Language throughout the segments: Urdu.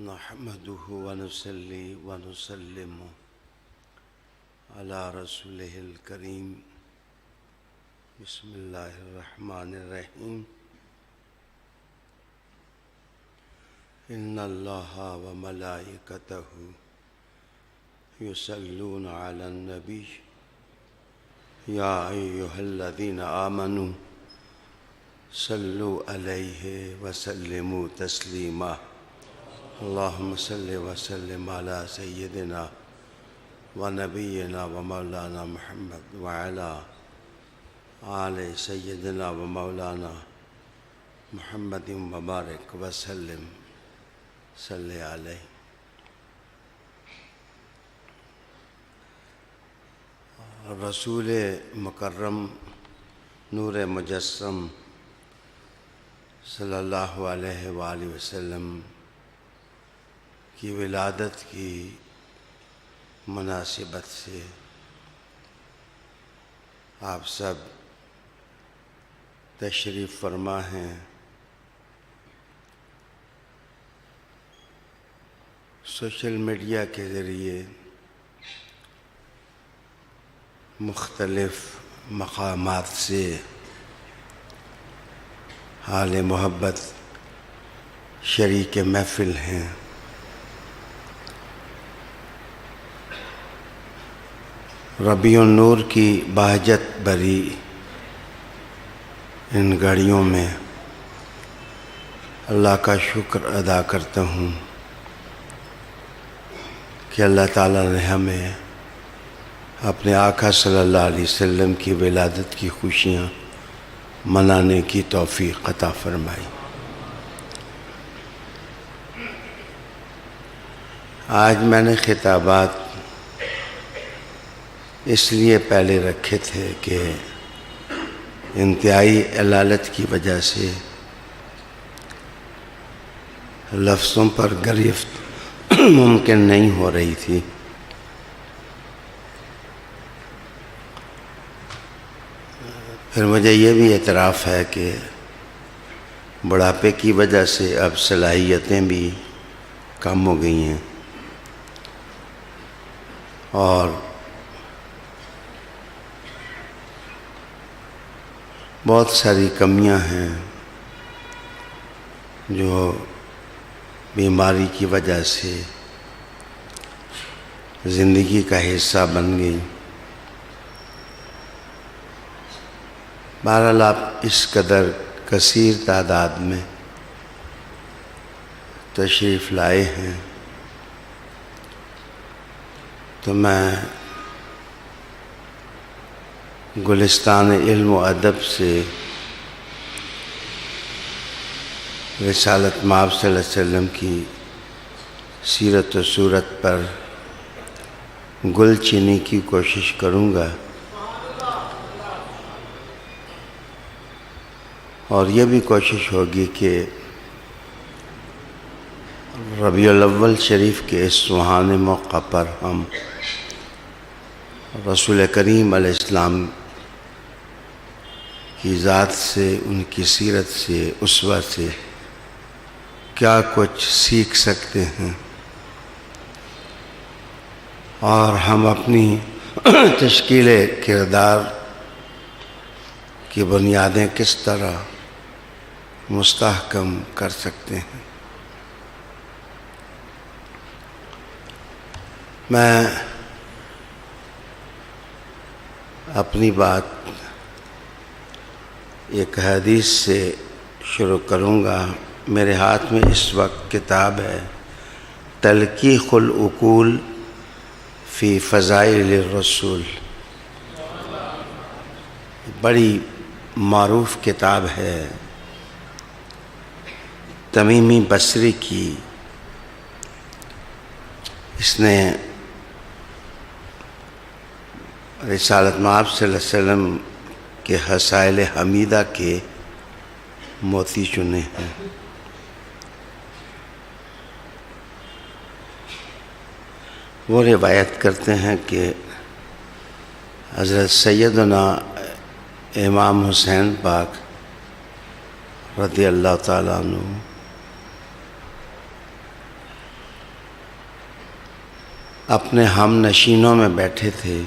نحمده ونصلي ونسلم على رسوله الكريم. بسم الله الرحمن الرحيم. إن الله وملائكته يصلون على النبي يا أيها الذين آمنوا صلوا عليه وسلموا تسليما. اللهم صل وسلم على سيدنا ونبينا ومولانا محمد وعلى آل سيدنا ومولانا محمد وبارك وسلم صل عليه. رسول مکرم نور مجسم صلی اللہ علیہ وآلہ وسلم کی ولادت کی مناسبت سے آپ سب تشریف فرما ہیں. سوشل میڈیا کے ذریعے مختلف مقامات سے حال محبت شریک محفل ہیں. ربیع النور کی بہجت بھری ان گھڑیوں میں اللہ کا شکر ادا کرتا ہوں کہ اللہ تعالیٰ نے ہمیں اپنے آقا صلی اللہ علیہ وسلم کی ولادت کی خوشیاں منانے کی توفیق عطا فرمائی. آج میں نے خطابات اس لیے پہلے رکھے تھے کہ انتہائی علالت کی وجہ سے لفظوں پر گرفت ممکن نہیں ہو رہی تھی. پھر مجھے یہ بھی اعتراف ہے کہ بڑھاپے کی وجہ سے اب صلاحیتیں بھی کم ہو گئی ہیں اور بہت ساری کمیاں ہیں جو بیماری کی وجہ سے زندگی کا حصہ بن گئی. بہرحال آپ اس قدر کثیر تعداد میں تشریف لائے ہیں تو میں گلستان علم و ادب سے رسالت مآب صلی اللہ علیہ وسلم کی سیرت و صورت پر گل چینی کی کوشش کروں گا اور یہ بھی کوشش ہوگی کہ ربیع الاول شریف کے اس سہانے موقع پر ہم رسول کریم علیہ السلام کی ذات سے، ان کی سیرت سے، اسوہ سے کیا کچھ سیکھ سکتے ہیں اور ہم اپنی تشکیل کردار کی بنیادیں کس طرح مستحکم کر سکتے ہیں. میں اپنی بات ایک حدیث سے شروع کروں گا. میرے ہاتھ میں اس وقت کتاب ہے تلقیح العقول فی فضائل الرسول. بڑی معروف کتاب ہے تمیمی بصری کی. اس نے رسالت مآب صلی اللہ علیہ وسلم کے حسائل حمیدہ کے موتی چنے ہیں. وہ روایت کرتے ہیں کہ حضرت سیدنا امام حسین پاک رضی اللہ تعالیٰ عنہ اپنے ہم نشینوں میں بیٹھے تھے،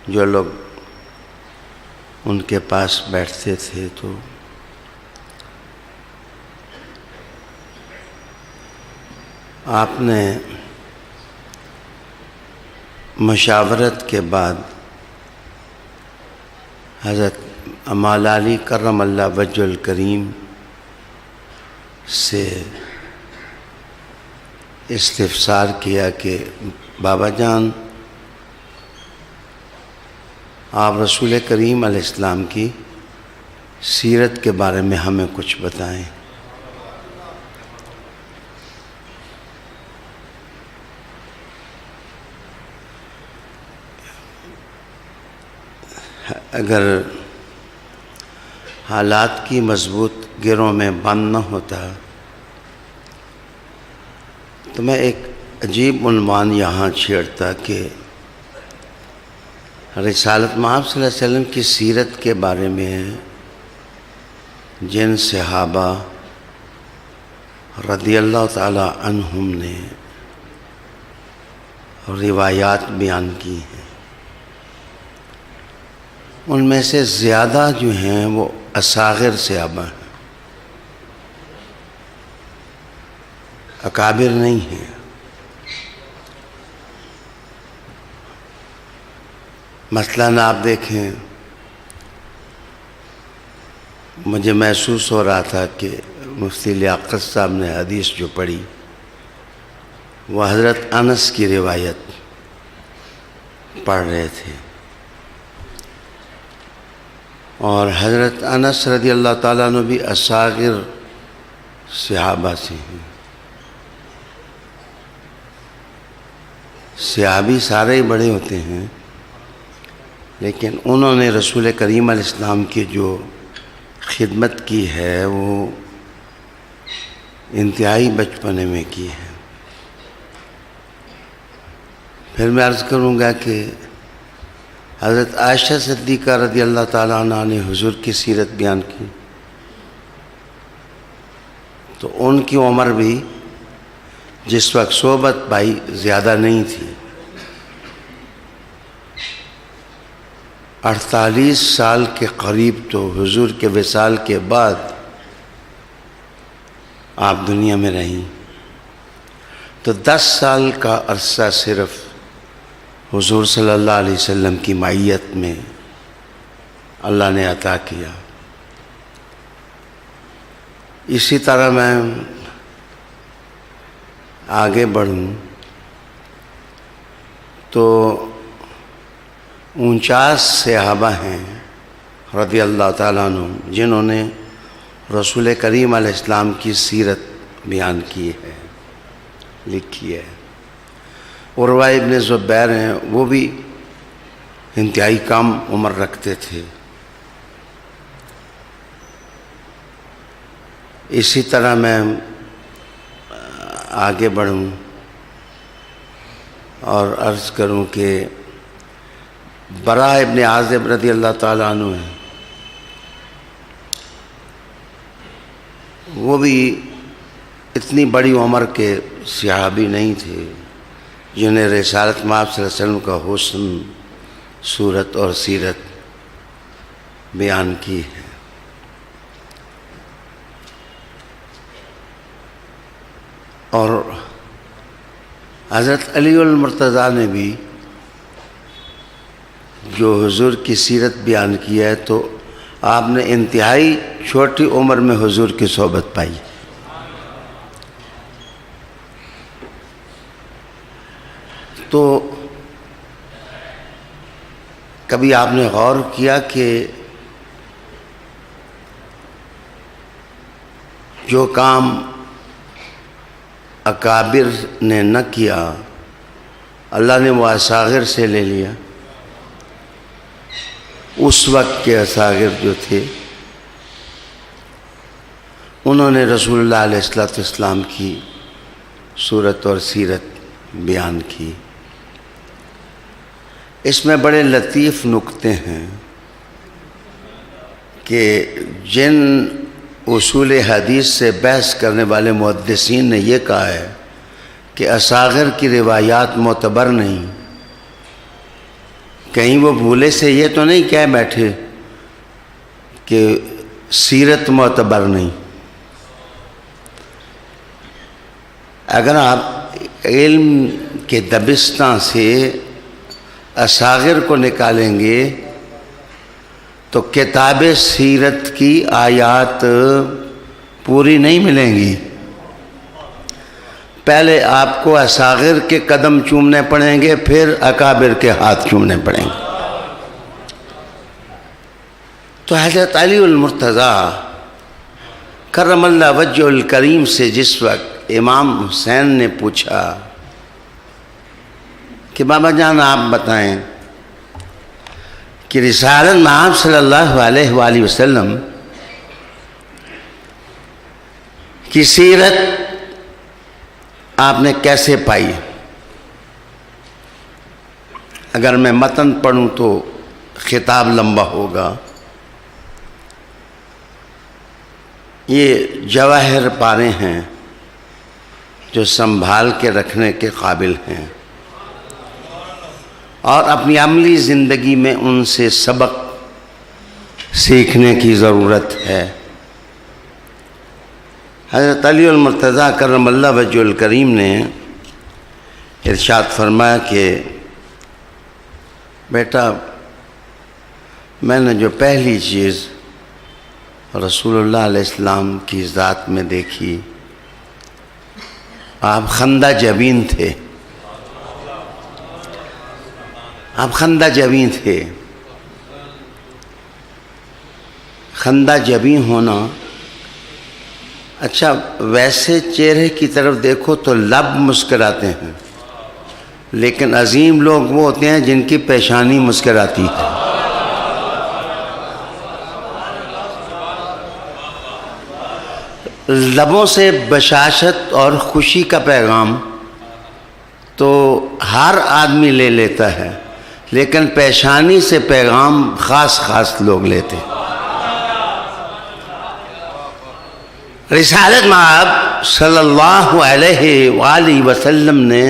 جو لوگ ان کے پاس بیٹھتے تھے، تو آپ نے مشاورت کے بعد حضرت مولا علی کرم اللہ وجہ الکریم سے استفسار کیا کہ بابا جان، آپ رسول کریم علیہ السلام کی سیرت کے بارے میں ہمیں کچھ بتائیں۔ اگر حالات کی مضبوط گروں میں بند نہ ہوتا تو میں ایک عجیب عنوان یہاں چھیڑتا کہ رسالت مآب صلی اللہ علیہ وسلم کی سیرت کے بارے میں جن صحابہ رضی اللہ تعالی عنہم نے روایات بیان کی ہیں، ان میں سے زیادہ جو ہیں وہ اصاغر صحابہ ہیں، اکابر نہیں ہیں۔ مثلاً آپ دیکھیں، مجھے محسوس ہو رہا تھا کہ مفتی لیاقت صاحب نے حدیث جو پڑھی وہ حضرت انس کی روایت پڑھ رہے تھے، اور حضرت انس رضی اللہ تعالیٰ عنہ بھی اصاغر صحابہ سے ہیں۔ صحابی سارے ہی بڑے ہوتے ہیں، لیکن انہوں نے رسول کریم علیہ السلام کی جو خدمت کی ہے وہ انتہائی بچپنے میں کی ہے۔ پھر میں عرض کروں گا کہ حضرت عائشہ صدیقہ رضی اللہ تعالیٰ عنہ نے حضور کی سیرت بیان کی تو ان کی عمر بھی جس وقت صحبت پائی زیادہ نہیں تھی، 48 سال کے قریب تو حضور کے وصال کے بعد آپ دنیا میں رہیں، تو 10 سال کا عرصہ صرف حضور صلی اللہ علیہ وسلم کی معیت میں اللہ نے عطا کیا۔ اسی طرح میں آگے بڑھوں تو 49 صحابہ ہیں رضی اللہ تعالیٰ عنہ جنہوں نے رسول کریم علیہ السلام کی سیرت بیان کی ہے، لکھی ہے۔ عروہ ابن زبیر ہیں، وہ بھی انتہائی کم عمر رکھتے تھے۔ اسی طرح میں آگے بڑھوں اور عرض کروں کہ براء ابن عازب رضی اللہ تعالیٰ عنہ ہیں، وہ بھی اتنی بڑی عمر کے صحابی نہیں تھے جنہیں رسالت مآب صلی اللہ علیہ وسلم کا حسن، صورت اور سیرت بیان کی ہے۔ اور حضرت علی المرتضیٰ نے بھی جو حضور کی سیرت بیان کی ہے تو آپ نے انتہائی چھوٹی عمر میں حضور کی صحبت پائی۔ تو کبھی آپ نے غور کیا کہ جو کام اکابر نے نہ کیا اللہ نے وہ اصاغر سے لے لیا؟ اس وقت کے اصاغر جو تھے انہوں نے رسول اللہ علیہ السلام کی صورت اور سیرت بیان کی۔ اس میں بڑے لطیف نکتے ہیں کہ جن اصول حدیث سے بحث کرنے والے محدثین نے یہ کہا ہے کہ اصاغر کی روایات معتبر نہیں، کہیں وہ بھولے سے یہ تو نہیں کہہ بیٹھے کہ سیرت معتبر نہیں۔ اگر آپ علم کے دبستان سے اصاغر کو نکالیں گے تو کتاب سیرت کی آیات پوری نہیں ملیں گی۔ پہلے آپ کو اصاغر کے قدم چومنے پڑیں گے، پھر اکابر کے ہاتھ چومنے پڑیں گے۔ تو حضرت علی المرتضیٰ کرم اللہ وجہ الکریم سے جس وقت امام حسین نے پوچھا کہ بابا جان آپ بتائیں کہ رسالت مآب صلی اللہ علیہ وآلہ وسلم کی سیرت آپ نے کیسے پائی؟ اگر میں متن پڑھوں تو خطاب لمبا ہوگا۔ یہ جواہر پارے ہیں جو سنبھال کے رکھنے کے قابل ہیں اور اپنی عملی زندگی میں ان سے سبق سیکھنے کی ضرورت ہے۔ حضرت علی المرتضیٰ کرم اللہ وجہ الکریم نے ارشاد فرمایا کہ بیٹا، میں نے جو پہلی چیز رسول اللہ علیہ السلام کی ذات میں دیکھی، آپ خندہ جبین تھے، آپ خندہ جبین تھے۔ خندہ جبین ہونا، اچھا ویسے چہرے کی طرف دیکھو تو لب مسکراتے ہیں، لیکن عظیم لوگ وہ ہوتے ہیں جن کی پیشانی مسکراتی ہے۔ لبوں سے بشاشت اور خوشی کا پیغام تو ہر آدمی لے لیتا ہے، لیکن پیشانی سے پیغام خاص خاص لوگ لیتے ہیں۔ رسالت مآب صلی اللہ علیہ وآلہ وسلم نے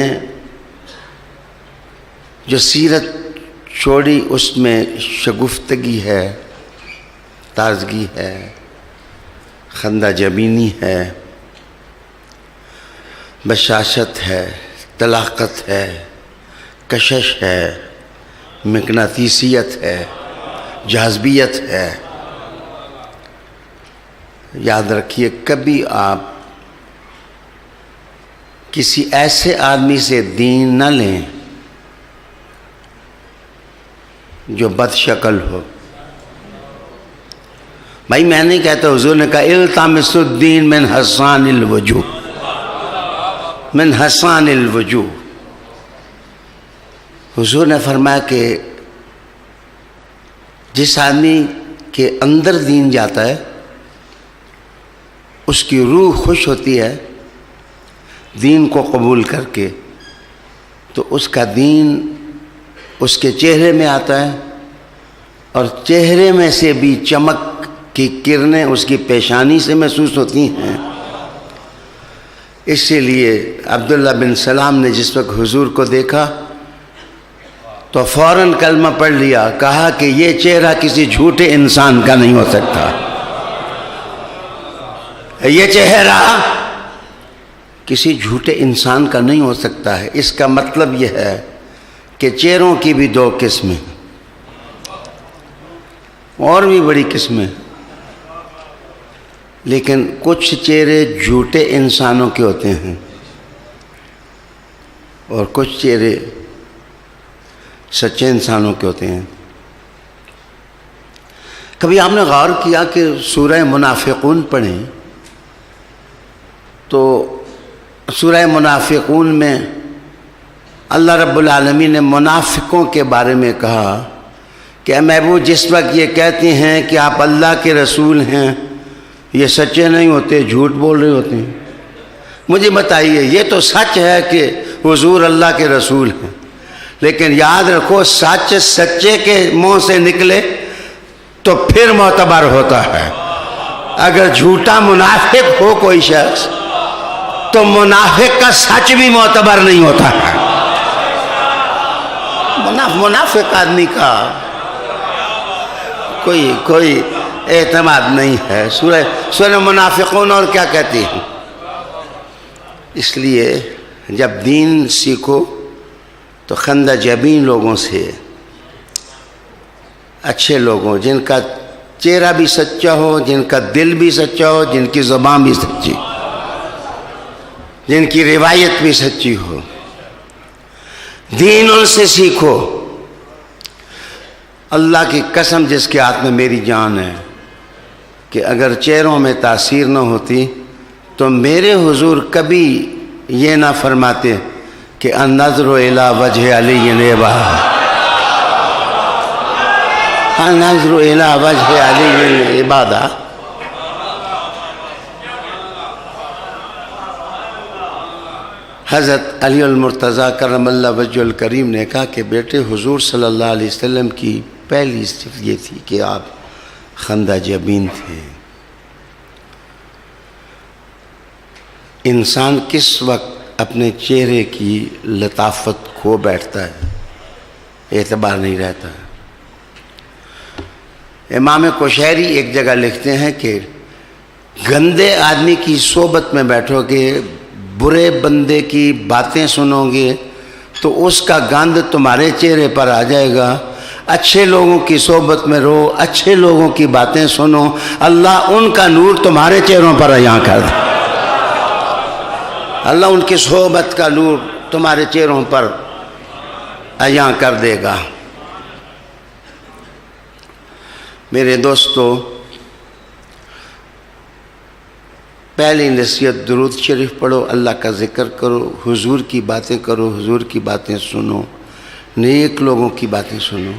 جو سیرت چھوڑی اس میں شگفتگی ہے، تازگی ہے، خندہ جبینی ہے، بشاشت ہے، طلاقت ہے، کشش ہے، مقناطیسیت ہے، جاذبیت ہے۔ یاد رکھیے، کبھی آپ کسی ایسے آدمی سے دین نہ لیں جو بد شکل ہو۔ بھائی میں نہیں کہتا، حضور نے کہا التمسوا الدین من حسان الوجوہ، من حسان الوجوہ۔ حضور نے فرمایا کہ جس آدمی کے اندر دین جاتا ہے اس کی روح خوش ہوتی ہے دین کو قبول کر کے، تو اس کا دین اس کے چہرے میں آتا ہے اور چہرے میں سے بھی چمک کی کرنیں اس کی پیشانی سے محسوس ہوتی ہیں۔ اسی لیے عبداللہ بن سلام نے جس وقت حضور کو دیکھا تو فوراً کلمہ پڑھ لیا، کہا کہ یہ چہرہ کسی جھوٹے انسان کا نہیں ہو سکتا، یہ چہرہ کسی جھوٹے انسان کا نہیں ہو سکتا ہے۔ اس کا مطلب یہ ہے کہ چہروں کی بھی دو قسمیں اور بھی بڑی قسمیں، لیکن کچھ چہرے جھوٹے انسانوں کے ہوتے ہیں اور کچھ چہرے سچے انسانوں کے ہوتے ہیں۔ کبھی آپ نے غور کیا کہ سورہ منافقون پڑھیں تو سورہ منافقون میں اللہ رب العالمین نے منافقوں کے بارے میں کہا کہ اے محبوب، جس وقت یہ کہتے ہیں کہ آپ اللہ کے رسول ہیں، یہ سچے نہیں ہوتے، جھوٹ بول رہے ہوتے ہیں۔ مجھے بتائیے، یہ تو سچ ہے کہ حضور اللہ کے رسول ہیں، لیکن یاد رکھو سچ سچے کے منہ سے نکلے تو پھر معتبر ہوتا ہے۔ اگر جھوٹا منافق ہو کوئی شخص تو منافق کا سچ بھی معتبر نہیں ہوتا ہے. منافق آدمی کا کوئی اعتماد نہیں ہے. سورہ منافقون اور کیا کہتی ہے. اس لیے جب دین سیکھو تو خندہ جبین لوگوں سے، اچھے لوگوں، جن کا چہرہ بھی سچا ہو، جن کا دل بھی سچا ہو، جن کی زبان بھی سچی، جن کی روایت بھی سچی ہو، دین ان سے سیکھو. اللہ کی قسم جس کے ہاتھ میں میری جان ہے کہ اگر چہروں میں تاثیر نہ ہوتی تو میرے حضور کبھی یہ نہ فرماتے کہ النظر الی وجہ علی عبادہ، النظر الی وجہ علی عبادہ. حضرت علی المرتضیٰ کرم اللہ وجہ الکریم نے کہا کہ بیٹے حضور صلی اللہ علیہ وسلم کی پہلی صفت یہ تھی کہ آپ خندہ جبین تھے. انسان کس وقت اپنے چہرے کی لطافت کھو بیٹھتا ہے اعتبار نہیں رہتا. امام کوشیری ایک جگہ لکھتے ہیں کہ گندے آدمی کی صحبت میں بیٹھو گے، برے بندے کی باتیں سنو گے تو اس کا گند تمہارے چہرے پر آ جائے گا. اچھے لوگوں کی صحبت میں رہو، اچھے لوگوں کی باتیں سنو، اللہ ان کا نور تمہارے چہروں پر عیاں کر دے. اللہ ان کی صحبت کا نور تمہارے چہروں پر عیاں کر دے گا. میرے دوستو، پہلی نصیحت درود شریف پڑھو، اللہ کا ذکر کرو، حضور کی باتیں کرو، حضور کی باتیں سنو، نیک لوگوں کی باتیں سنو.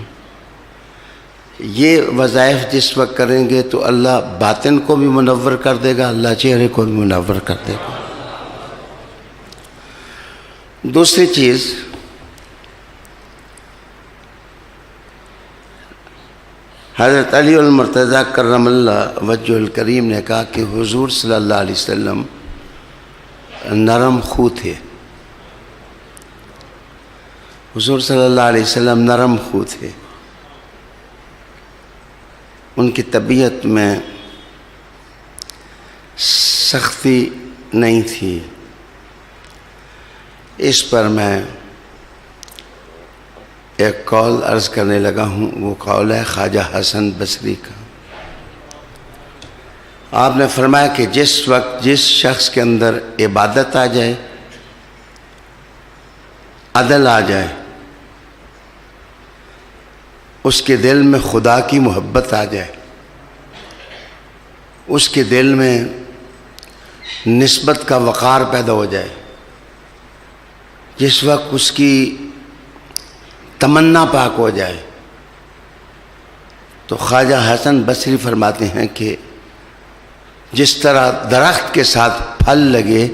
یہ وظائف جس وقت کریں گے تو اللہ باطن کو بھی منور کر دے گا، اللہ چہرے کو بھی منور کر دے گا. دوسری چیز، حضرت علی المرتضیٰ کرم اللہ وجہ الکریم نے کہا کہ حضور صلی اللہ علیہ وسلم نرم خو تھے. حضور صلی اللہ علیہ وسلم نرم خو تھے. ان کی طبیعت میں سختی نہیں تھی. اس پر میں ایک قول عرض کرنے لگا ہوں. وہ قول ہے خواجہ حسن بصری کا. آپ نے فرمایا کہ جس وقت جس شخص کے اندر عبادت آ جائے، عدل آ جائے، اس کے دل میں خدا کی محبت آ جائے، اس کے دل میں نسبت کا وقار پیدا ہو جائے، جس وقت اس کی تمنا پاک ہو جائے، تو خواجہ حسن بصری فرماتے ہیں کہ جس طرح درخت کے ساتھ پھل لگے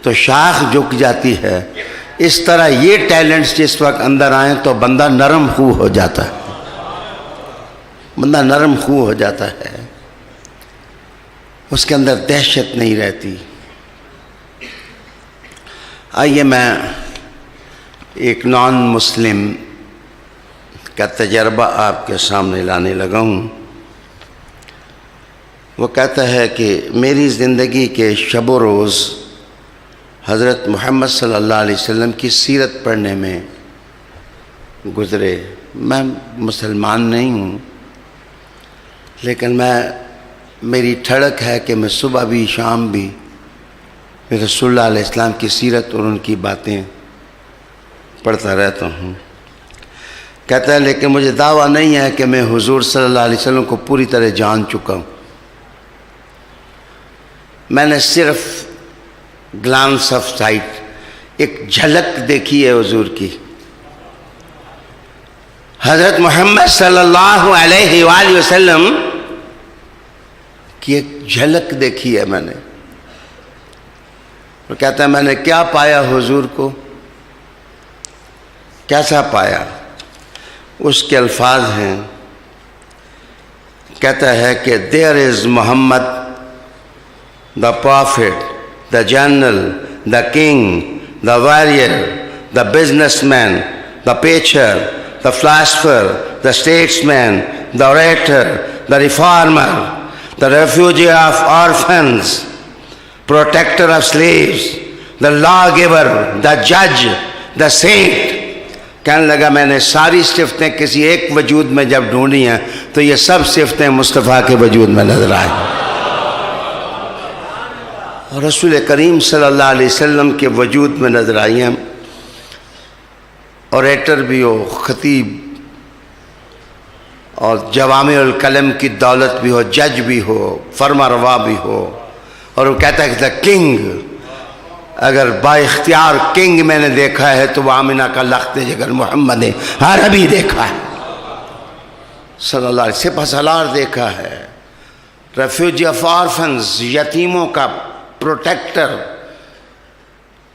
تو شاخ جھک جاتی ہے، اس طرح یہ ٹیلنٹس جس وقت اندر آئیں تو بندہ نرم خو ہو جاتا ہے. بندہ نرم خو ہو جاتا ہے، اس کے اندر دہشت نہیں رہتی. آئیے میں ایک نان مسلم کا تجربہ آپ کے سامنے لانے لگا ہوں. وہ کہتا ہے کہ میری زندگی کے شب و روز حضرت محمد صلی اللہ علیہ وسلم کی سیرت پڑھنے میں گزرے. میں مسلمان نہیں ہوں، لیکن میری ٹھڑک ہے کہ میں صبح بھی شام بھی رسول اللہ علیہ السلام کی سیرت اور ان کی باتیں پڑھتا رہتا ہوں. کہتا ہے لیکن مجھے دعویٰ نہیں ہے کہ میں حضور صلی اللہ علیہ وسلم کو پوری طرح جان چکا ہوں. میں نے صرف گلانس آف سائٹ، ایک جھلک دیکھی ہے حضور کی. حضرت محمد صلی اللہ علیہ وآلہ وسلم کی ایک جھلک دیکھی ہے میں نے. اور کہتا ہے میں نے کیا پایا حضور کو، کیسا پایا. اس کے الفاظ ہیں، کہتا ہے کہ there is Muhammad, the prophet, the general, the king, the warrior, the businessman, the preacher, the philosopher, the statesman, the orator, the reformer, the refugee of orphans, protector of slaves, the lawgiver, the judge, the saint. کہنے لگا میں نے ساری صفتیں کسی ایک وجود میں جب ڈھونڈی ہیں تو یہ سب صفتیں مصطفیٰ کے وجود میں نظر آئیں. رسول کریم صلی اللہ علیہ وسلم کے وجود میں نظر آئی ہیں. اوریٹر بھی ہو, خطیب اور جوامع الکلم کی دولت بھی ہو, جج بھی ہو, فرما روا بھی ہو, اور وہ کہتا ہے کہ دا کنگ, اگر با اختیار کنگ میں نے دیکھا ہے تو وہ آمنہ کا لخت جگر محمد عربی دیکھا ہے صلی اللہ علیہ وسلم. سپہ سالار دیکھا ہے, ریفیوجی آف آرفنز, یتیموں کا پروٹیکٹر,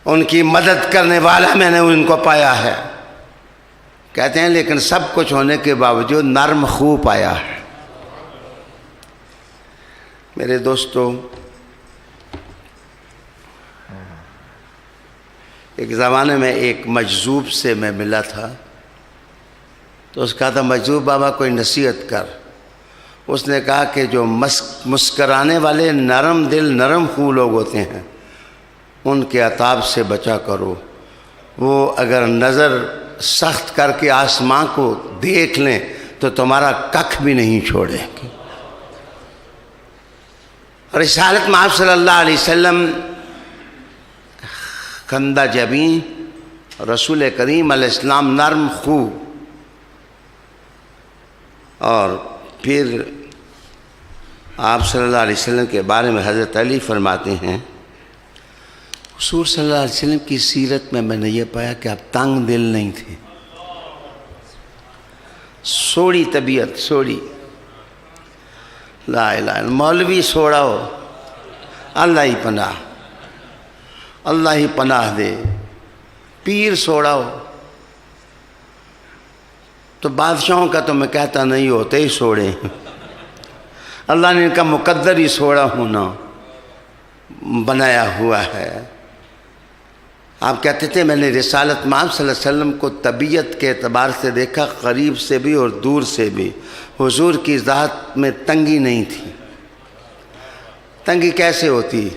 ان کی مدد کرنے والا میں نے ان کو پایا ہے. کہتے ہیں لیکن سب کچھ ہونے کے باوجود نرم خو پایا ہے. میرے دوستو, ایک زمانے میں ایک مجذوب سے میں ملا تھا, تو اس کہا تھا مجذوب بابا کوئی نصیحت کر. اس نے کہا کہ جو مسکرانے والے نرم دل نرم خو لوگ ہوتے ہیں ان کے عتاب سے بچا کرو. وہ اگر نظر سخت کر کے آسمان کو دیکھ لیں تو تمہارا ککھ بھی نہیں چھوڑیں گے. رسالت مآب صلی اللہ علیہ وسلم خندہ جبیں, رسول کریم علیہ السلام نرم خو. اور پھر آپ صلی اللہ علیہ وسلم کے بارے میں حضرت علی فرماتے ہیں حضور صلی اللہ علیہ وسلم کی سیرت میں نے یہ پایا کہ آپ تنگ دل نہیں تھے, سوڑی طبیعت, سوڑی. لا الہ الا مولوی سوڑا ہو, اللہ ہی پناہ, اللہ ہی پناہ دے. پیر سوڑا ہو تو بادشاہوں کا تو میں کہتا نہیں ہوتے ہی سوڑے, اللہ نے ان کا مقدر ہی سوڑا ہونا بنایا ہوا ہے. آپ کہتے تھے میں نے رسالت مآب صلی اللہ علیہ وسلم کو طبیعت کے اعتبار سے دیکھا, قریب سے بھی اور دور سے بھی. حضور کی ذات میں تنگی نہیں تھی. تنگی کیسے ہوتی؟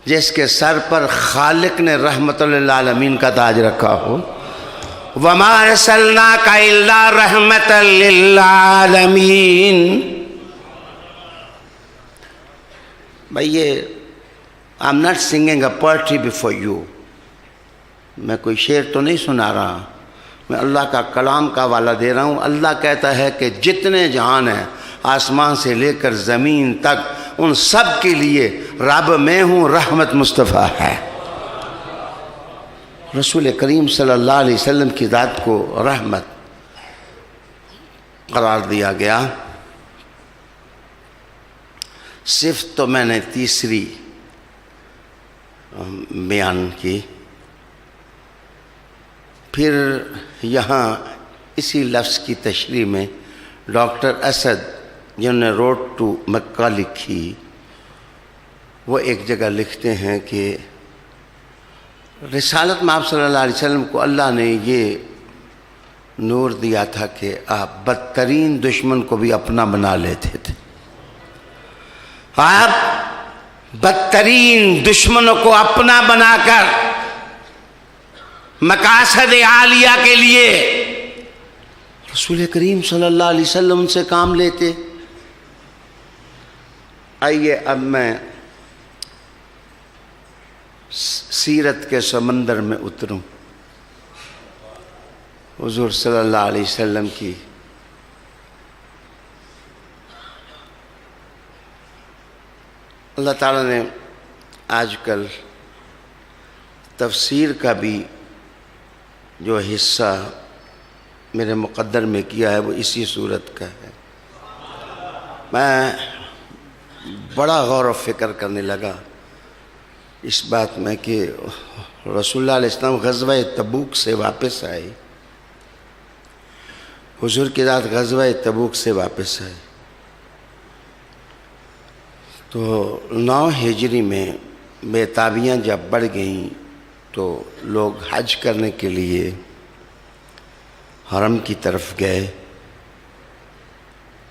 جس کے سر پر خالق نے رحمت للعالمین کا تاج رکھا ہو. وَمَا أَرْسَلْنَاكَ إِلَّا رَحْمَةً لِلْعَالَمِينَ. بھئی یہ I'm not singing a poetry before you. میں کوئی شعر تو نہیں سنا رہا, میں اللہ کا کلام کا حوالہ دے رہا ہوں. اللہ کہتا ہے کہ جتنے جہان ہیں آسمان سے لے کر زمین تک ان سب کے لیے رب میں ہوں, رحمت مصطفیٰ ہے. رسول کریم صلی اللہ علیہ وسلم کی ذات کو رحمت قرار دیا گیا. صفت تو میں نے تیسری بیان کی. پھر یہاں اسی لفظ کی تشریح میں ڈاکٹر اسد جنہوں نے روڈ ٹو مکہ لکھی, وہ ایک جگہ لکھتے ہیں کہ رسالت مآب صلی اللہ علیہ وسلم کو اللہ نے یہ نور دیا تھا کہ آپ بدترین دشمن کو بھی اپنا بنا لیتے تھے. آپ بدترین دشمنوں کو اپنا بنا کر مقاصد عالیہ کے لیے رسول کریم صلی اللہ علیہ وسلم سے کام لیتے. آئیے اب میں سیرت کے سمندر میں اتروں. حضور صلی اللہ علیہ وسلم کی اللہ تعالیٰ نے آج کل تفسیر کا بھی جو حصہ میرے مقدر میں کیا ہے وہ اسی صورت کا ہے. میں بڑا غور و فکر کرنے لگا اس بات میں کہ رسول اللہ علیہ السلام غزوہ تبوک سے واپس آئے, حضور کی ذات غزوہ تبوک سے واپس آئے تو 9 ہجری میں بے تابیاں جب بڑھ گئیں تو لوگ حج کرنے کے لیے حرم کی طرف گئے،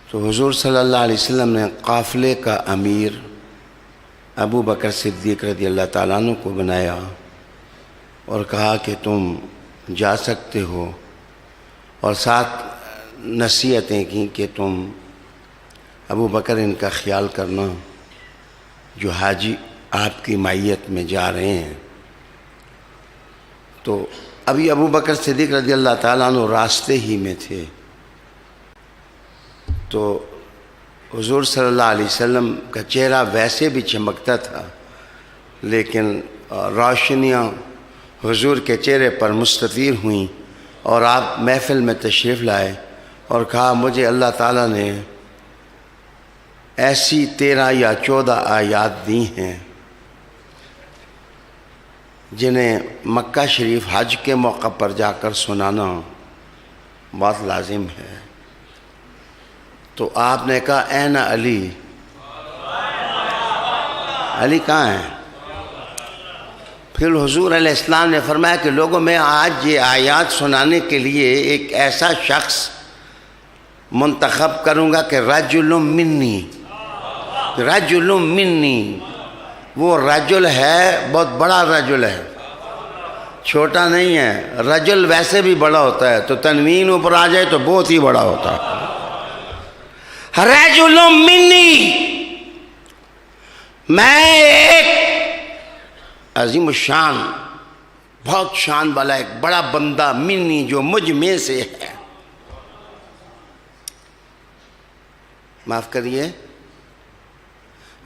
تو حضور صلی اللہ علیہ وسلم نے قافلے کا امیر ابو بکر صدیق رضی اللہ تعالیٰ عنہ کو بنایا اور کہا کہ تم جا سکتے ہو، اور ساتھ نصیحتیں کی کہ تم ابو بکر ان کا خیال کرنا جو حاجی آپ کی معیت میں جا رہے ہیں۔ تو ابھی ابو بکر صدیق رضی اللہ تعالیٰ عنہ راستے ہی میں تھے، تو حضور صلی اللہ علیہ وسلم کا چہرہ ویسے بھی چمکتا تھا، لیکن روشنیاں حضور کے چہرے پر مستطیر ہوئیں اور آپ محفل میں تشریف لائے اور کہا مجھے اللہ تعالیٰ نے ایسی 13 یا 14 آیات دی ہیں جنہیں مکہ شریف حج کے موقع پر جا کر سنانا بہت لازم ہے۔ تو آپ نے کہا این علی، علی کہاں ہیں؟ پھر حضور علیہ السلام نے فرمایا کہ لوگوں میں آج یہ آیات سنانے کے لیے ایک ایسا شخص منتخب کروں گا کہ رجل منی، رجل منی، وہ رجل ہے بہت بڑا رجل ہے، چھوٹا نہیں ہے۔ رجل ویسے بھی بڑا ہوتا ہے، تو تنوین اوپر آ جائے تو بہت ہی بڑا ہوتا ہے۔ رجل منی، میں ایک عظیم الشان، بہت شان والا ایک بڑا بندہ، منی جو مجھ میں سے ہے۔ معاف کریے،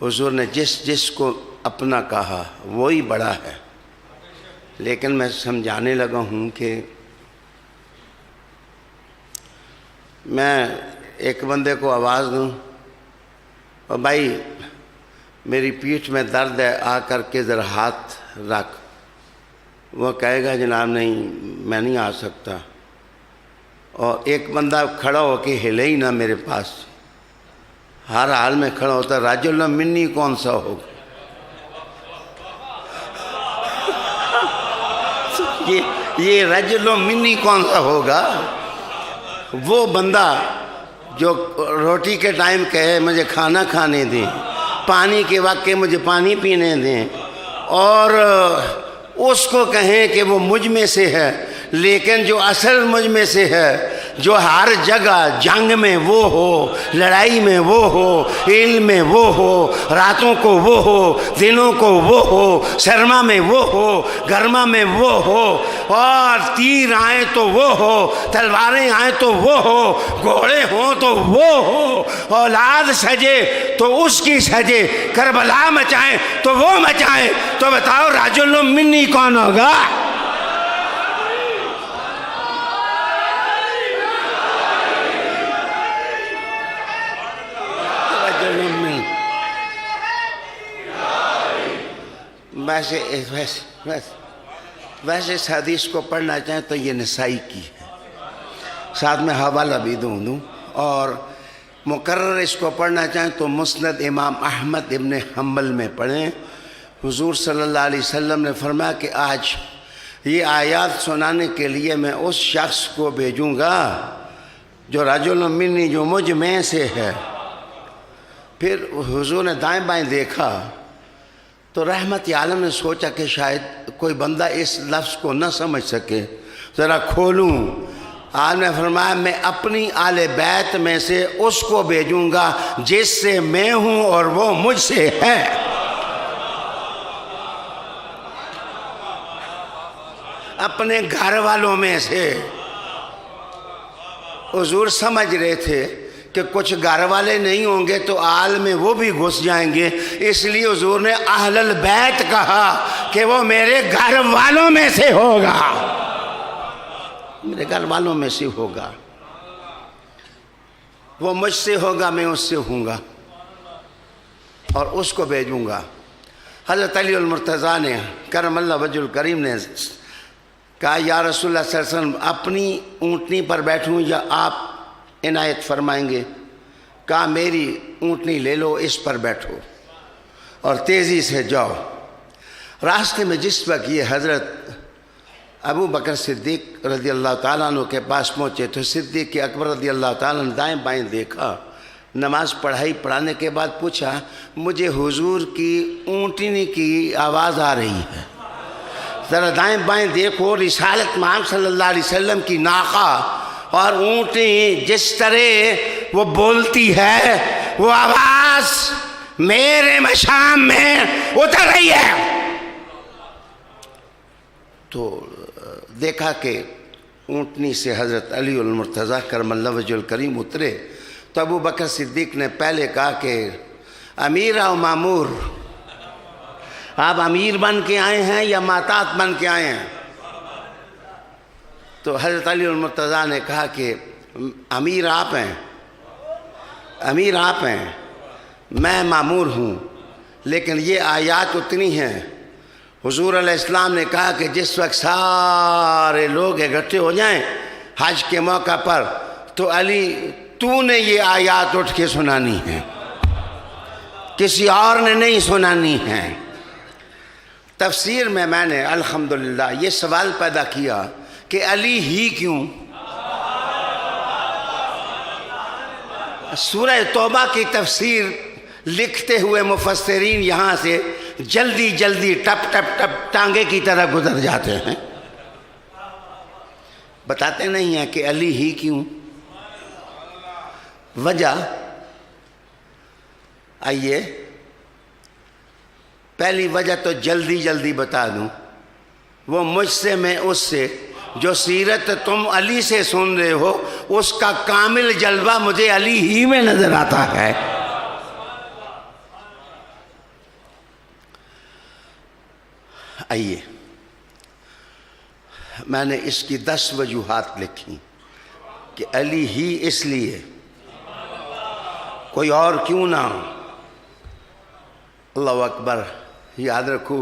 حضور نے جس جس کو اپنا کہا وہی بڑا ہے، لیکن میں سمجھانے لگا ہوں کہ میں ایک بندے کو آواز دوں اور بھائی میری پیٹھ میں درد ہے، آ کر کے ذرا ہاتھ رکھ، وہ کہے گا جناب نہیں میں نہیں آ سکتا، اور ایک بندہ کھڑا ہو کے ہلے ہی نہ میرے پاس، ہر حال میں کھڑا ہوتا، رجل منی کون سا ہوگا؟ یہ رجل منی کون سا ہوگا؟ وہ بندہ جو روٹی کے ٹائم کہے مجھے کھانا کھانے دیں، پانی کے وقت کہ مجھے پانی پینے دیں، اور اس کو کہیں کہ وہ مجھ میں سے ہے، لیکن جو اصل مجھ میں سے ہے، جو ہر جگہ جنگ میں وہ ہو، لڑائی میں وہ ہو، علم میں وہ ہو، راتوں کو وہ ہو، دنوں کو وہ ہو، سرما میں وہ ہو، گرما میں وہ ہو، اور تیر آئیں تو وہ ہو، تلواریں آئیں تو وہ ہو، گھوڑے ہوں تو وہ ہو، اولاد سجے تو اس کی سجے، کربلا مچائیں تو وہ مچائیں، تو بتاؤ رجل منی کون ہوگا؟ ویسے اس حدیث کو پڑھنا چاہیں تو یہ نسائی کی ہے، ساتھ میں حوالہ بھی دوں، اور مقرر اس کو پڑھنا چاہیں تو مسند امام احمد ابن حنبل میں پڑھیں۔ حضور صلی اللہ علیہ وسلم نے فرمایا کہ آج یہ آیات سنانے کے لیے میں اس شخص کو بھیجوں گا جو رجل منی، جو مجھ میں سے ہے۔ پھر حضور نے دائیں بائیں دیکھا تو رحمت عالم نے سوچا کہ شاید کوئی بندہ اس لفظ کو نہ سمجھ سکے، ذرا کھولوں۔ آپ نے فرمایا میں اپنی آل بیت میں سے اس کو بھیجوں گا جس سے میں ہوں اور وہ مجھ سے ہے۔ اپنے گھر والوں میں سے۔ حضور سمجھ رہے تھے کہ کچھ گھر والے نہیں ہوں گے تو آل میں وہ بھی گھس جائیں گے، اس لیے حضور نے اہل البیت کہا کہ وہ میرے گھر والوں میں سے ہوگا، میرے گھر والوں میں سے ہوگا، وہ مجھ سے ہوگا، میں اس سے ہوں گا اور اس کو بھیجوں گا۔ حضرت علی المرتضیٰ نے کرم اللہ وجہ الکریم نے کہا یا رسول اللہ صلی اللہ علیہ وسلم اپنی اونٹنی پر بیٹھوں یا آپ عنایت فرمائیں گے؟ کہا میری اونٹنی لے لو، اس پر بیٹھو اور تیزی سے جاؤ۔ راستے میں جس وقت یہ حضرت ابو بکر صدیق رضی اللہ تعالیٰ عنہ کے پاس پہنچے تو صدیق اکبر رضی اللہ تعالیٰ عنہ دائیں بائیں دیکھا، نماز پڑھانے کے بعد پوچھا مجھے حضور کی اونٹنی کی آواز آ رہی ہے، ذرا دائیں بائیں دیکھو، رسالت محمد صلی اللہ علیہ وسلم کی ناقہ اور اونٹنی جس طرح وہ بولتی ہے وہ آواز میرے مشام میں اتر رہی ہے۔ تو دیکھا کہ اونٹنی سے حضرت علی المرتضیٰ کرم اللہ وجہ الکریم اترے تو ابو بکر صدیق نے پہلے کہا کہ امیر و مامور، آپ امیر بن کے آئے ہیں یا محتاط بن کے آئے ہیں؟ تو حضرت علی المرتضیٰ نے کہا کہ امیر آپ ہیں، امیر آپ ہیں، میں مامور ہوں، لیکن یہ آیات اتنی ہیں، حضور علیہ السلام نے کہا کہ جس وقت سارے لوگ اکٹھے ہو جائیں حج کے موقع پر تو علی تو نے یہ آیات اٹھ کے سنانی ہے، کسی اور نے نہیں سنانی ہے۔ تفسیر میں نے الحمدللہ یہ سوال پیدا کیا کہ علی ہی کیوں؟ سورہ توبہ کی تفسیر لکھتے ہوئے مفسرین یہاں سے جلدی جلدی ٹپ ٹپ ٹپ ٹانگے کی طرح گزر جاتے ہیں، بتاتے نہیں ہیں کہ علی ہی کیوں۔ وجہ آئیے پہلی وجہ تو جلدی جلدی بتا دوں، وہ مجھ سے میں اس سے جو سیرت تم علی سے سن رہے ہو اس کا کامل جلوہ مجھے علی ہی میں نظر آتا ہے۔ آئیے میں نے اس کی 10 وجوہات لکھی کہ علی ہی اس لیے، کوئی اور کیوں نہ ہو۔ اللہ اکبر، یاد رکھو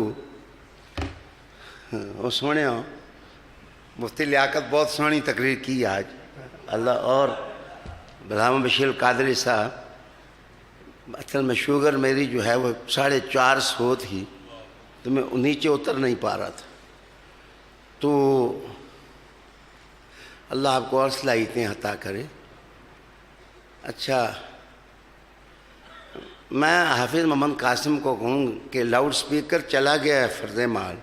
وہ سونے ہو مفتی لیاقت بہت سونی تقریر کی آج، اللہ، اور علامہ بشیر قادری صاحب، اصل میں شوگر میری جو ہے وہ 450 تھی تو میں نیچے اتر نہیں پا رہا تھا، تو اللہ آپ کو اور صلاحیتیں عطا کرے۔ اچھا، میں حافظ محمد قاسم کو کہوں کہ لاؤڈ سپیکر چلا گیا ہے فرض مال،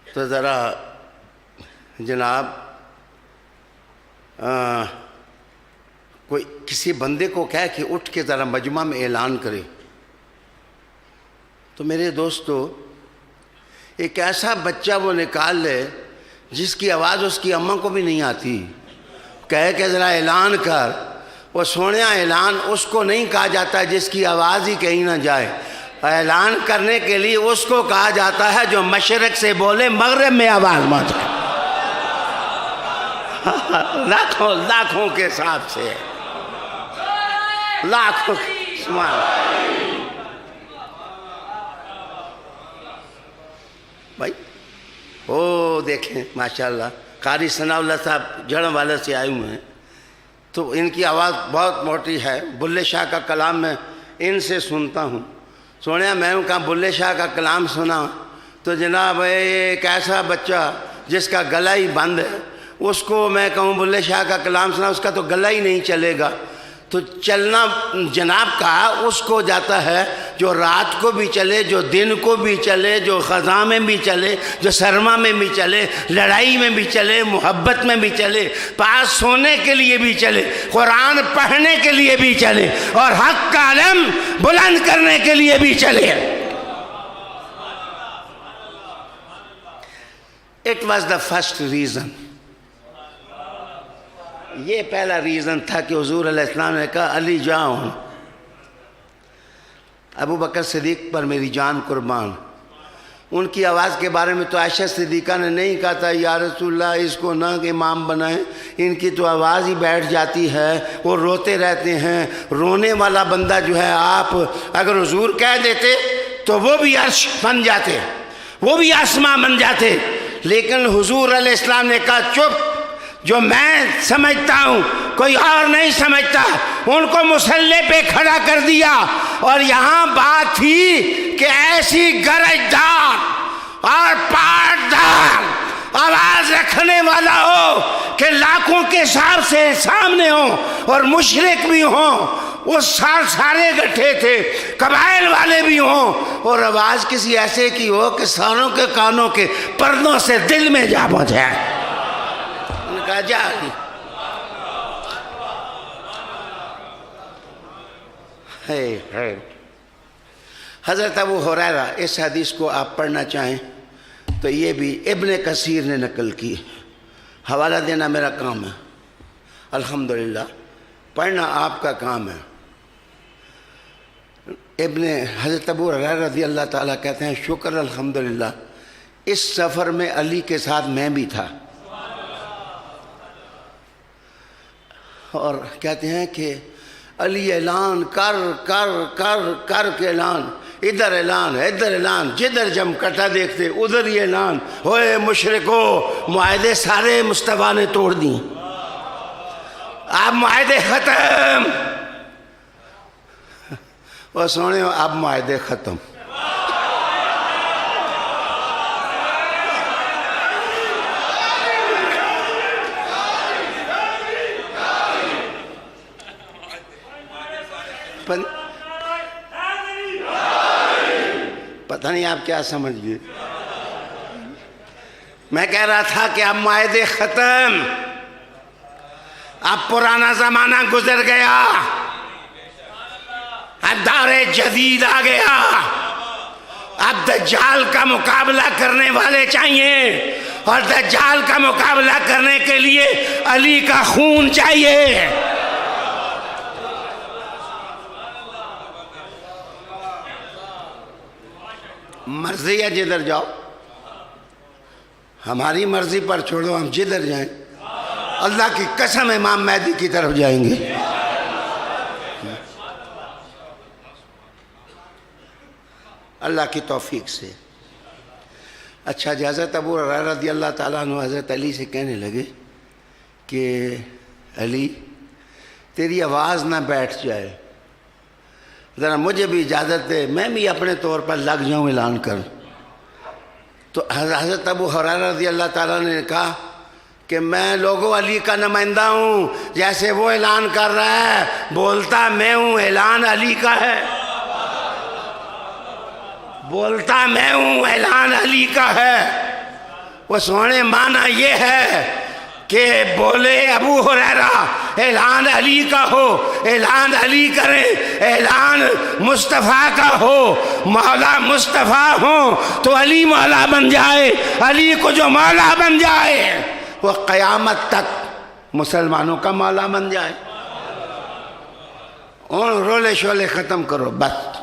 تو ذرا جناب کوئی کسی بندے کو کہے کہ اٹھ کے ذرا مجمع میں اعلان کرے۔ تو میرے دوستو، ایک ایسا بچہ وہ نکال لے جس کی آواز اس کی اماں کو بھی نہیں آتی، کہے کہ ذرا اعلان کر، وہ سونے اعلان اس کو نہیں کہا جاتا جس کی آواز ہی کہیں نہ جائے، اعلان کرنے کے لیے اس کو کہا جاتا ہے جو مشرق سے بولے مغرب میں آواز نہ جائے۔ لاکھوں کے حساب سے، لاکھوں بھائی، وہ دیکھیں ماشاءاللہ قاری ثناء اللہ صاحب جڑوں والے سے آئے ہوئے ہیں، تو ان کی آواز بہت موٹی ہے۔ بلے شاہ کا کلام میں ان سے سنتا ہوں، سونے میں نے کہا بلے شاہ کا کلام سنا تو جناب ایک ایسا بچہ جس کا گلا ہی بند ہے، اس کو میں کہوں بلے شاہ کا کلام سنا، اس کا تو گلا ہی نہیں چلے گا۔ تو چلنا جناب کا اس کو جاتا ہے جو رات کو بھی چلے، جو دن کو بھی چلے، جو خزاں میں بھی چلے، جو سرما میں بھی چلے، لڑائی میں بھی چلے، محبت میں بھی چلے، پاس سونے کے لیے بھی چلے، قرآن پڑھنے کے لیے بھی چلے، اور حق کا علم بلند کرنے کے لیے بھی چلے۔ It was the first reason. یہ پہلا ریزن تھا کہ حضور علیہ السلام نے کہا علی جاؤ، ابو بکر صدیق پر میری جان قربان۔ ان کی آواز کے بارے میں تو عائشہ صدیقہ نے نہیں کہا تھا یا رسول اللہ اس کو نہ امام بنائیں، ان کی تو آواز ہی بیٹھ جاتی ہے، وہ روتے رہتے ہیں۔ رونے والا بندہ جو ہے، آپ اگر حضور کہہ دیتے تو وہ بھی عرش بن جاتے، وہ بھی آسمان بن جاتے، لیکن حضور علیہ السلام نے کہا چپ، جو میں سمجھتا ہوں کوئی اور نہیں سمجھتا۔ ان کو مصلی پہ کھڑا کر دیا، اور یہاں بات تھی کہ ایسی گرجدار اور پاٹ ڈال آواز رکھنے والا ہو کہ لاکھوں کے حساب سے سامنے ہوں اور مشرک بھی ہوں، وہ سارے گٹھے تھے، قبائل والے بھی ہوں، اور آواز کسی ایسے کی ہو کہ ساروں کے کانوں کے پردوں سے دل میں جا پہنچے۔ انہوں نے کہا جا علی۔ حضرت ابو ہریرہ، اس حدیث کو آپ پڑھنا چاہیں تو یہ بھی ابن کثیر نے نقل کی، حوالہ دینا میرا کام ہے، الحمدللہ پڑھنا آپ کا کام ہے۔ حضرت ابو ہریرہ رضی اللہ تعالیٰ کہتے ہیں شکر الحمدللہ اس سفر میں علی کے ساتھ میں بھی تھا، اور کہتے ہیں کہ علی اعلان کر کر کر کر کے اعلان، ادھر اعلان ادھر اعلان، جدھر جم کٹا دیکھتے ادھر ہی اعلان، ہوئے مشرکو معاہدے سارے مصطفیٰ نے توڑ دیں، اب معاہدے ختم، وہ سونے اب معاہدے ختم۔ پتہ نہیں آپ کیا سمجھ گئے، میں کہہ رہا تھا کہ اب معاہدے ختم، اب پرانا زمانہ گزر گیا، اب دور جدید آ گیا، اب دجال کا مقابلہ کرنے والے چاہیے، اور دجال کا مقابلہ کرنے کے لیے علی کا خون چاہیے۔ مرضی ہے جدھر جاؤ، ہماری مرضی پر چھوڑو، ہم جدھر جائیں اللہ کی قسم امام مہدی کی طرف جائیں گے۔ اللہ کی توفیق سے۔ اچھا جی، حضرت ابو ہریرہ رضی اللہ تعالیٰ عنہ حضرت علی سے کہنے لگے کہ علی تیری آواز نہ بیٹھ جائے، ذرا مجھے بھی اجازت دے، میں بھی اپنے طور پر لگ جاؤں اعلان کر۔ تو حضرت ابو ہریرہ رضی اللہ تعالیٰ نے کہا کہ میں لوگوں علی کا نمائندہ ہوں، جیسے وہ اعلان کر رہا ہے بولتا میں ہوں، اعلان علی کا ہے، بولتا میں ہوں، اعلان علی کا ہے۔ وہ سونے معنی یہ ہے کہ بولے ابو ہریرہ اعلان علی کا ہو، اعلان علی کریں، اعلان مصطفیٰ کا ہو، مولا مصطفیٰ ہوں تو علی مولا بن جائے، علی کو جو مولا بن جائے وہ قیامت تک مسلمانوں کا مولا بن جائے۔ اور رولے شولے ختم کرو بس۔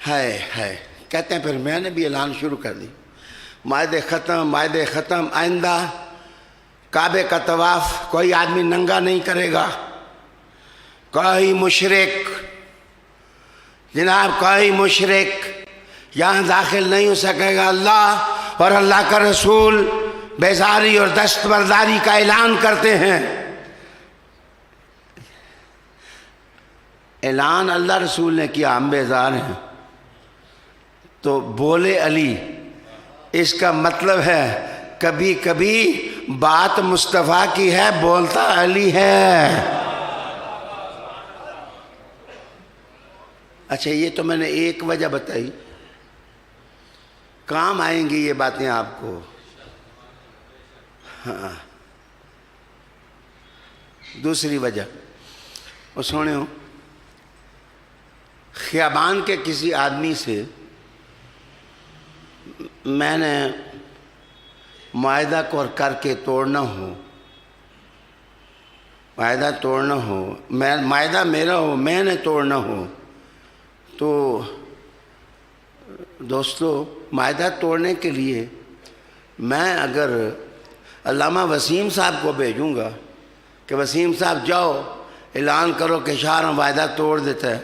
ہے کہتے ہیں پھر میں نے بھی اعلان شروع کر دی، معاہدے ختم، معاہدے ختم، آئندہ کعبے کا طواف کوئی آدمی ننگا نہیں کرے گا، کوئی مشرک، جناب کوئی مشرک یہاں داخل نہیں ہو سکے گا۔ اللہ اور اللہ کا رسول بیزاری اور دستبرداری کا اعلان کرتے ہیں۔ اعلان اللہ رسول نے کیا، ہم بیزار ہیں، تو بولے علی، اس کا مطلب ہے کبھی کبھی بات مصطفیٰ کی ہے، بولتا علی ہے۔ اچھا یہ تو میں نے ایک وجہ بتائی، کام آئیں گی یہ باتیں آپ کو۔ ہاں دوسری وجہ، وہ سونے ہو خیابان کے کسی آدمی سے میں نے معاہدہ کر کے توڑنا ہو، معاہدہ توڑنا ہو، معاہدہ میرا ہو، میں نے توڑنا ہو، تو دوستو معاہدہ توڑنے کے لیے میں اگر علامہ وسیم صاحب کو بھیجوں گا کہ وسیم صاحب جاؤ اعلان کرو کہ شاہ معاہدہ توڑ دیتا ہے،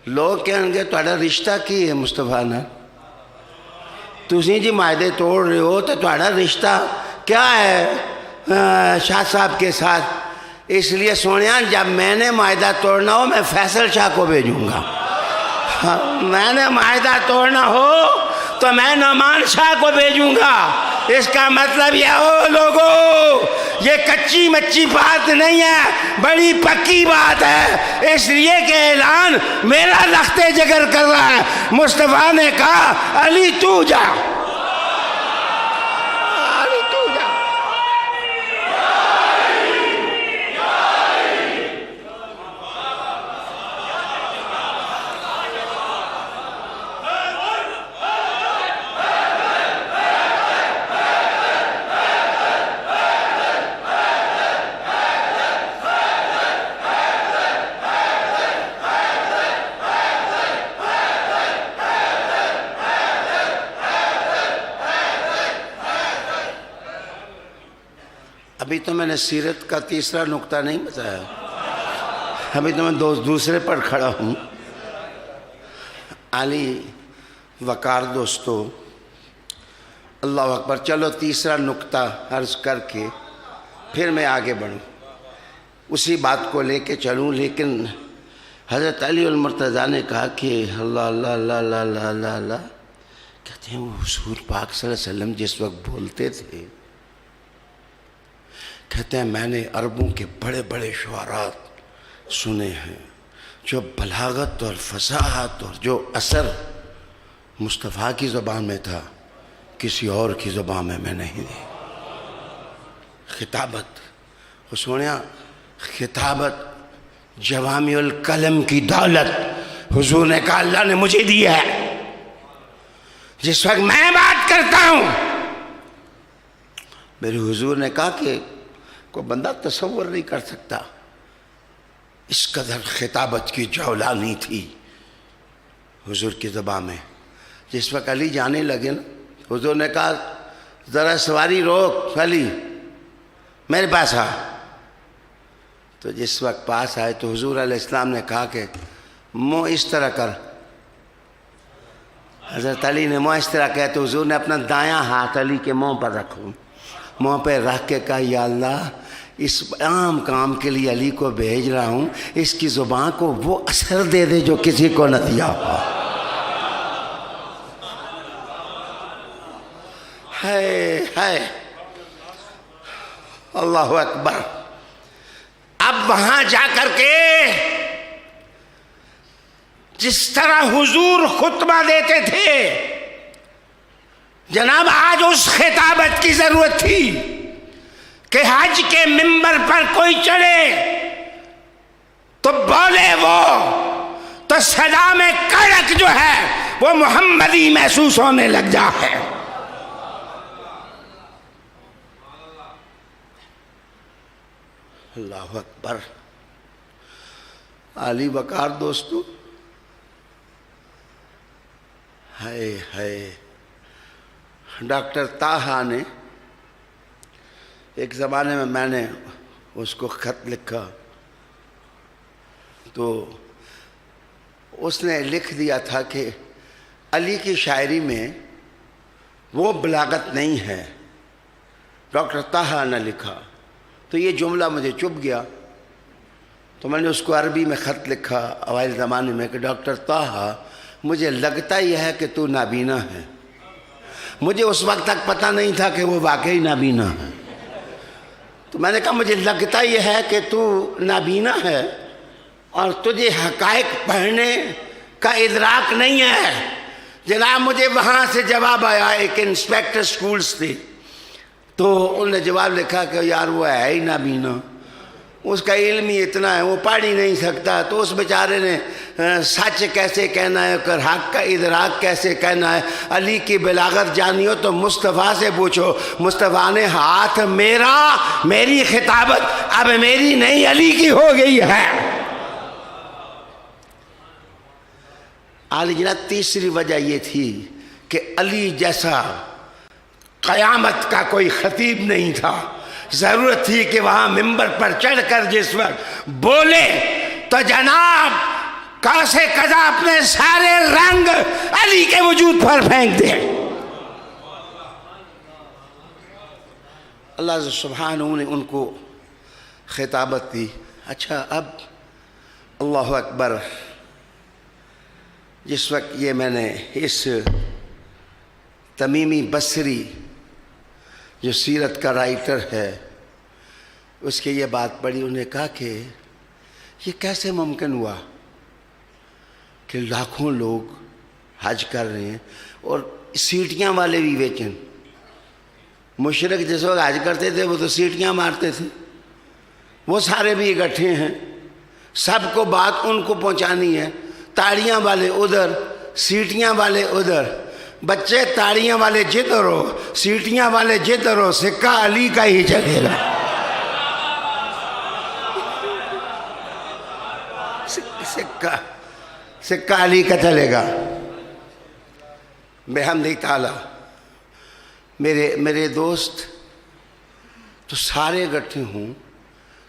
لوگ کہیں گے تہاڈا رشتہ کی ہے مصطفیٰ نال، تسی جی معاہدے توڑ رہے ہو تو تہاڈا رشتہ کیا ہے شاہ صاحب کے ساتھ۔ اس لیے سونیا جب میں نے معاہدہ توڑنا ہو میں فیصل شاہ کو بھیجوں گا، میں نے معاہدہ توڑنا ہو تو میں نعمان شاہ کو بھیجوں گا۔ اس کا مطلب یہ ہو لوگوں، یہ کچی مچی بات نہیں ہے، بڑی پکی بات ہے، اس لیے کہ اعلان میرا لخت جگر کر رہا ہے۔ مصطفیٰ نے کہا علی تو جا، علی تو جا۔ ابھی تو میں نے سیرت کا تیسرا نقطہ نہیں بتایا، ابھی تو میں دوسرے پر کھڑا ہوں۔ علی وقار دوستو، اللہ اکبر۔ چلو تیسرا نقطہ عرض کر کے پھر میں آگے بڑھوں، اسی بات کو لے کے چلوں۔ لیکن حضرت علی المرتضیٰ نے کہا کہ اللہ اللہ اللہ اللہ اللہ اللہ اللہ، کہتے ہیں وہ حضور پاک صلی اللہ علیہ وسلم جس وقت بولتے تھے، کہتے ہیں میں نے عربوں کے بڑے بڑے شعراء سنے ہیں، جو بلاغت اور فصاحت اور جو اثر مصطفیٰ کی زبان میں تھا کسی اور کی زبان میں نہیں دی۔ خطابت، وہ سنیا، خطابت جوامع الکلم کی دولت حضور نے کہا اللہ نے مجھے دی ہے۔ جس وقت میں بات کرتا ہوں، میرے حضور نے کہا کہ کوئی بندہ تصور نہیں کر سکتا اس قدر خطابت کی جولانی تھی حضور کی زبان میں۔ جس وقت علی جانے لگے نا، حضور نے کہا ذرا سواری روک علی، میرے پاس آ۔ تو جس وقت پاس آئے تو حضور علیہ السلام نے کہا کہ منہ اس طرح کر۔ حضرت علی نے منہ اس طرح کہا تو حضور نے اپنا دایاں ہاتھ علی کے منہ پر رکھو، منہ پہ رکھ کے کہا یا اللہ اس عام کام کے لیے علی کو بھیج رہا ہوں، اس کی زبان کو وہ اثر دے دے جو کسی کو نہ دیا ہوا۔ ہے اللہ اکبر۔ اب وہاں جا کر کے جس طرح حضور خطبہ دیتے تھے، جناب آج اس خطابت کی ضرورت تھی کہ حج کے منبر پر کوئی چڑھے تو بولے، وہ تو صدا میں کڑک جو ہے وہ محمدی محسوس ہونے لگ جا ہے۔ اللہ اکبر۔ علی وقار دوستو، ہے ڈاکٹر طاہا نے ایک زمانے میں نے اس کو خط لکھا تو اس نے لکھ دیا تھا کہ علی کی شاعری میں وہ بلاغت نہیں ہے، ڈاکٹر طاہا نے لکھا۔ تو یہ جملہ مجھے چبھ گیا، تو میں نے اس کو عربی میں خط لکھا اوائل زمانے میں کہ ڈاکٹر طاہا، مجھے لگتا یہ ہے کہ تو نابینا ہے۔ مجھے اس وقت تک پتہ نہیں تھا کہ وہ واقعی نابینا ہے۔ تو میں نے کہا مجھے لگتا یہ ہے کہ تو نابینا ہے اور تجھے حقائق پڑھنے کا ادراک نہیں ہے۔ جناب مجھے وہاں سے جواب آیا، ایک انسپیکٹر سکولز تھی، تو انہوں نے جواب لکھا کہ یار وہ ہے ہی نابینا، اس کا علم ہی اتنا ہے، وہ پڑھ ہی نہیں سکتا۔ تو اس بیچارے نے سچ کیسے کہنا ہے اور حق کا ادراک کیسے کہنا ہے؟ علی کی بلاغت جانی ہو تو مصطفیٰ سے پوچھو۔ مصطفیٰ نے ہاتھ میری خطابت اب میری نہیں علی کی ہو گئی ہے۔ علی جناب تیسری وجہ یہ تھی کہ علی جیسا قیامت کا کوئی خطیب نہیں تھا۔ ضرورت تھی کہ وہاں منبر پر چڑھ کر جس وقت بولے تو جناب کاسے قضا اپنے سارے رنگ علی کے وجود پر پھینک دے۔ اللہ سبحانہ نے ان کو خطابت دی۔ اچھا اب اللہ اکبر، جس وقت یہ میں نے اس تمیمی بصری جو سیرت کا رائٹر ہے، اس کے یہ بات پڑھی، انہوں نے کہا کہ یہ کیسے ممکن ہوا کہ لاکھوں لوگ حج کر رہے ہیں اور سیٹیاں والے بھی بیچن. مشرک جس وقت حج کرتے تھے وہ تو سیٹیاں مارتے تھے، وہ سارے بھی اکٹھے ہیں، سب کو بات ان کو پہنچانی ہے. تاڑیاں والے ادھر، سیٹیاں والے ادھر. بچے تاڑیاں والے جدھر ہو، سیٹیاں والے جدھر ہو، سکہ علی کا ہی چلے گا. سکہ علی کا چلے گا. بحمدہ تعالی میرے دوست تو سارے اکٹھے ہوں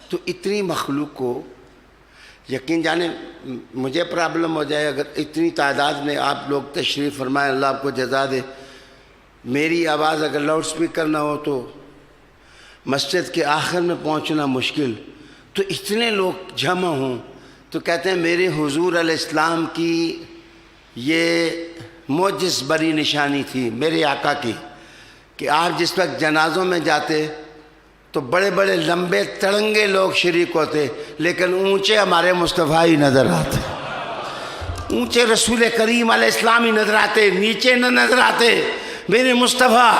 تو اتنی مخلوق کو یقین جانے مجھے پرابلم ہو جائے اگر اتنی تعداد میں آپ لوگ تشریف فرمائیں، اللہ آپ کو جزا دے. میری آواز اگر لاؤڈ سپیکر نہ ہو تو مسجد کے آخر میں پہنچنا مشکل، تو اتنے لوگ جمع ہوں تو کہتے ہیں میرے حضور علیہ السلام کی یہ معجز بری نشانی تھی میرے آقا کی کہ آپ جس وقت جنازوں میں جاتے تو بڑے بڑے لمبے تڑنگے لوگ شریک ہوتے، لیکن اونچے ہمارے مصطفیٰ ہی نظر آتے، اونچے رسول کریم علیہ السلام ہی نظر آتے، نیچے نہ نظر آتے. میرے مصطفیٰ